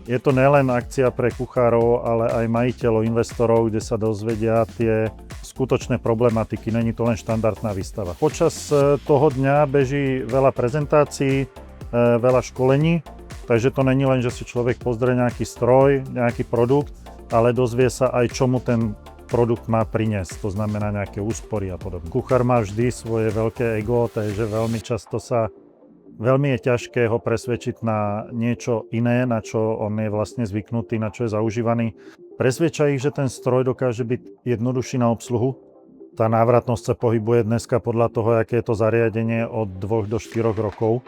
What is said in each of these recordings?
Je to nielen akcia pre kuchárov, ale aj majiteľov, investorov, kde sa dozvedia tie skutočné problematiky. Není to len štandardná výstava. Počas toho dňa beží veľa prezentácií, veľa školení, takže to není len, že si človek pozrie nejaký stroj, nejaký produkt, ale dozvie sa aj, čo mu ten produkt má priniesť, to znamená nejaké úspory a podobne. Kuchár má vždy svoje veľké ego, takže veľmi je ťažké ho presvedčiť na niečo iné, na čo on je vlastne zvyknutý, na čo je zaužívaný. Presvedča ich, že ten stroj dokáže byť jednoduchší na obsluhu. Tá návratnosť sa pohybuje dneska podľa toho, aké je to zariadenie od 2 do 4 rokov.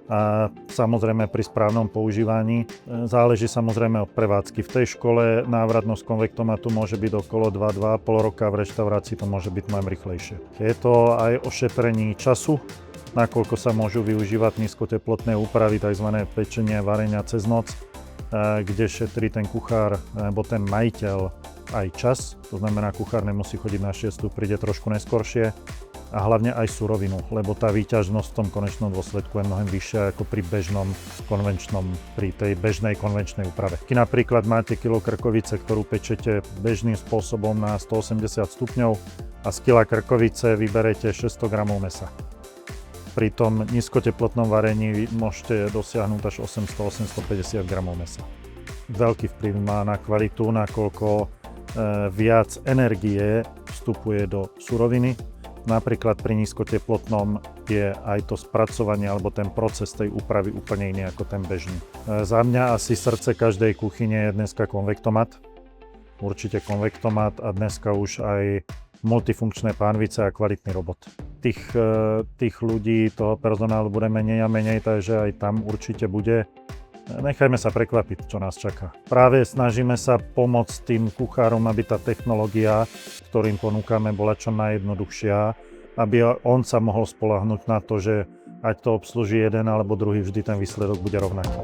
A samozrejme pri správnom používaní záleží samozrejme od prevádzky. V tej škole návratnosť konvektomatu môže byť okolo 2-2,5 roka, v reštaurácii to môže byť mnohem rýchlejšie. Je to aj o šetrení času, nakoľko sa môžu využívať nízkoteplotné úpravy, tzv. Pečenie, varenia cez noc, kde šetrí ten kuchár alebo ten majiteľ aj čas. To znamená, kuchár nemusí chodiť na 6, príde trošku neskoršie. A hlavne aj surovinu, lebo tá výťažnosť v tom konečnom dôsledku je mnohem vyššia ako pri tej bežnej konvenčnej úprave. Keď napríklad máte kilo krkovice, ktorú pečete bežným spôsobom na 180 stupňov a z kila krkovice vyberete 600 gramov mäsa. Pri tom nízkoteplotnom varení môžete dosiahnuť až 800-850 gramov mäsa. Veľký vplyv má na kvalitu, nakoľko viac energie vstupuje do suroviny. Napríklad pri nízkoteplotnom je aj to spracovanie alebo ten proces tej úpravy úplne iný ako ten bežný. Za mňa asi srdce každej kuchyne je dneska konvektomat. Určite konvektomat a dneska už aj multifunkčné pánvice a kvalitný robot. Tých ľudí, toho personálu bude menej a menej, takže aj tam určite bude. Nechajme sa prekvapiť, čo nás čaká. Práve snažíme sa pomôcť tým kuchárom, aby tá technológia, ktorým ponúkame, bola čo najjednoduchšia, aby on sa mohol spoľahnúť na to, že ať to obslúži jeden alebo druhý, vždy ten výsledok bude rovnaký.